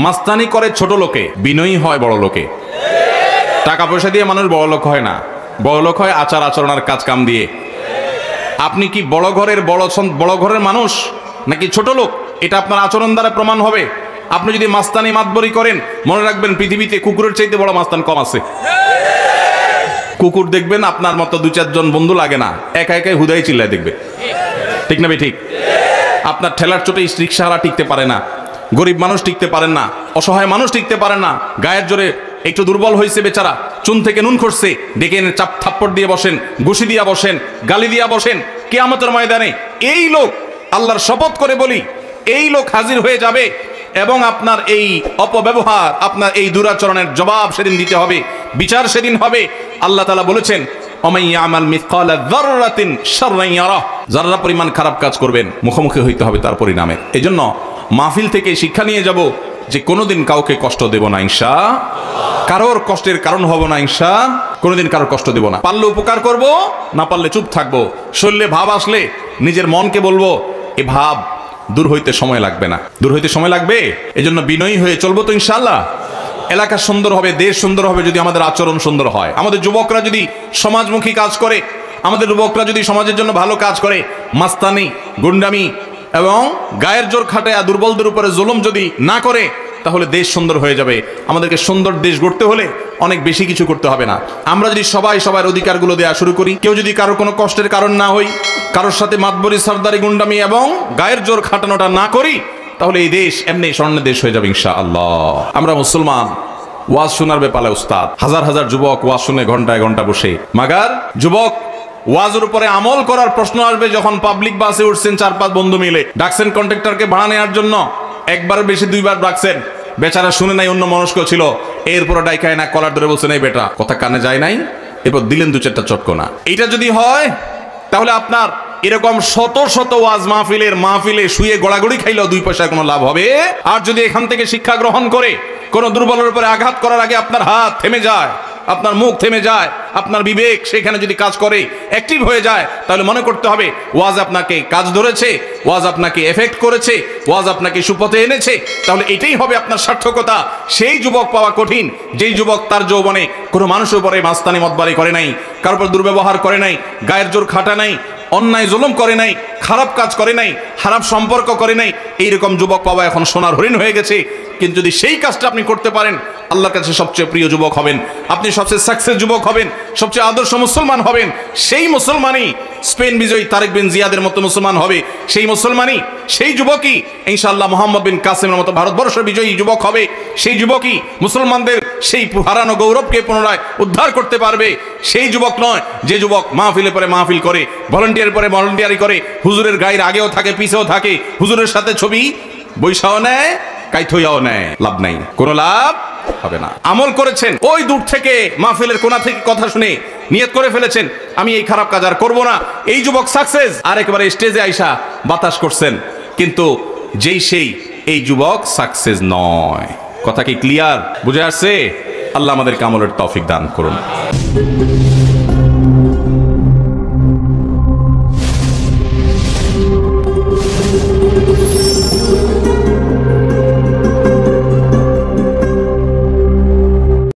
মাস্তানি করে ছোট লোকে, বিনয়ী হয় বড় লোকে। টাকা পয়সা দিয়ে মানুষ বড় লোক হয় না, বড় লোক হয় আচার আচরণের কাজ কাম দিয়ে। আপনি কি বড় ঘরের মানুষ নাকি ছোট লোক, এটা আপনার আচরণ দ্বারা প্রমাণ হবে। আপনি যদি মাস্তানি মাতবরি করেন, মনে রাখবেন পৃথিবীতে কুকুরের চাইতে বড় মাস্তান কম আছে। কুকুর দেখবেন আপনার মতো 2-4 জন বন্ধু লাগে না, একা একাই হুদাই চিল্লায় দেখবে, ঠিক না ঠিক? আপনার ঠেলার চোটে রিক্সাওয়ালা টিকতে পারে না, গরিব মানুষ টিকতে পারেন না, অসহায় মানুষ টিকতে পারেন না। গায়ের জোরে একটু দুর্বল হয়েছে বেচারা, চুন থেকে নুন খসছে, ডেকে এনে চাপ থাপ্পড় দিয়ে বসেন, ঘুষি দিয়া বসেন, গালি দিয়া বসেন। কিয়ামতের ময়দানে এই লোক, আল্লাহর শপথ করে বলি, এই লোক হাজির হয়ে যাবে এবং আপনার এই অপব্যবহার, আপনার এই দুরাচরণের জবাব সেদিন দিতে হবে, বিচার সেদিন হবে। আল্লাহ তাআলা বলেছেন, ওমাইয়ামাল মিসকালা যাররাতিন শাররান ইয়ারাহ, যারা পরিমাণ খারাপ কাজ করবেন মুখোমুখি হইতে হবে তার পরিণামে। এজন্য মাহফিল থেকে শিক্ষা নিয়ে যাব যে কোনোদিন কাউকে কষ্ট দেব না ইনশাআল্লাহ, কারোর কষ্টের কারণ হব না ইনশাআল্লাহ, কোনোদিন কারোর কষ্ট দেব না। পারলে উপকার করব, না পারলে চুপ থাকবো। শরীরে ভাব আসলে নিজের মনকে বলবো, এ ভাব দূর হইতে সময় লাগবে না, দূর হইতে সময় লাগবে। এজন্য বিনয়ী হয়ে চলবো তো ইনশাআল্লাহ। এলাকা সুন্দর হবে, দেশ সুন্দর হবে যদি আমাদের আচরণ সুন্দর হয়। আমাদের যুবকরা যদি সমাজমুখী কাজ করে, আমাদের যুবকরা যদি সমাজের জন্য ভালো কাজ করে, মাস্তানি, গুন্ডামি এবং গায়ের জোর খাটায়া দুর্বলদের উপরে জুলুম যদি না করে, তাহলে দেশ সুন্দর হয়ে যাবে। আমাদেরকে সুন্দর দেশ গড়তে হলে অনেক বেশি কিছু করতে হবে না। আমরা যদি সবাই সবার অধিকারগুলো দেওয়া শুরু করি, কেউ যদি কারো কোনো কষ্টের কারণ না হই, কারোর সাথে মাতবরি, সরদারি, গুন্ডামি এবং গায়ের জোর খাটানোটা না করি, তাহলে এই দেশ এমনি স্বর্ণের দেশ হয়ে যাবে ইনশাআল্লাহ। আমরা মুসলমান, ওয়াজ শোনার ব্যাপারে উস্তাদ, হাজার হাজার যুবক ওয়াজ শুনে ঘন্টায় ঘন্টা বসে। মাগার যুবক ওয়াজের উপরে আমল করার প্রশ্ন আসবে যখন পাবলিক বাসে উঠছেন 4-5 বন্ধু মিলে, ডাকছেন কন্ট্রাক্টরকে ভাড়া নেওয়ার জন্য, একবার বেশি 2বার ডাকছেন, বেচারা শুনে নাই, অন্য মনস্ক ছিল, এরপর ডাইকায় না কলার ধরে বলছে, নাই বেটা কথা কানে যায় নাই, এরপর দিলেন 2-4টা চটকনা। এইটা যদি হয় তাহলে আপনার এরকম শত শত ওয়াজ মাহফিলে শুয়ে গড়াগড়ি খাইলেও 2 পয়সার কোনো লাভ হবে। আর যদি এখান থেকে শিক্ষা গ্রহণ করে কোন দুর্বলের উপরে আঘাত করার আগে আপনার হাত থেমে যায়, আপনার মুখ থেমে যায়, আপনার বিবেক সেখানে যদি কাজ করে, অ্যাক্টিভ হয়ে যায়, তাহলে মনে করতে হবে ওয়াজ আপনাকে কাজ ধরেছে, ওয়াজ আপনাকে এফেক্ট করেছে, ওয়াজ আপনাকে সুপথে এনেছে। তাহলে এটাই হবে আপনার সার্থকতা। সেই যুবক পাওয়া কঠিন যেই যুবক তার যৌবনে কোনো মানুষের উপরে মাস্তানি মতবারি করে নাই, কারোর উপর দুর্ব্যবহার করে নাই, গায়ের জোর খাটা নাই, অন্যায় জুলুম করে নাই, খারাপ কাজ করে নাই, খারাপ সম্পর্ক করে নাই। এইরকম যুবক পাওয়া এখন সোনার হরিণ হয়ে গেছে। কিন্তু যদি সেই কাজটা আপনি করতে পারেন, আল্লাহর কাছে সবচেয়ে প্রিয় যুবক হবেন, আপনি সবচেয়ে সাকসেস যুবক হবেন, সবচেয়ে আদর্শ মুসলমান হবেন। সেই মুসলমানই স্পেন বিজয়ী তারেক বিন জিয়াদের মতো মুসলমান হবে। সেই মুসলমানই, সেই যুবকই ইনশাআল্লাহ মোহাম্মদ বিন কাসেমের মতো ভারতবর্ষ বিজয়ী যুবক হবে। সেই যুবকই মুসলমানদের সেই হারানো গৌরবকে পুনরায় উদ্ধার করতে পারবে। সেই যুবক নয় যে যুবক মাহফিলে পরে মাহফিল করে, ভলান্টিয়ার পরে ভলান্টিয়ারি করে, হুজুরের গায়ের আগেও থাকে পিছেও থাকে, হুজুরের সাথে ছবি বৈশাও নেয়, কাইথইয়াও নেয়, লাভ নাই, কোনো লাভ হবে না। আমল করেছেন, ওই দূর থেকে মাহফিলের কোণা থেকে কথা শুনে নিয়ত করে ফেলেছেন আমি এই খারাপ কাজ আর করবো না, এই যুবক সাকসেস। আর একেবারে স্টেজে আইসা বাতাস করছেন, কিন্তু যেই সেই এই যুবক সাকসেস নয়। কথা কি ক্লিয়ার? বুঝে আসছে? আল্লাহ আমাদেরকে আমলের তৌফিক দান করুন।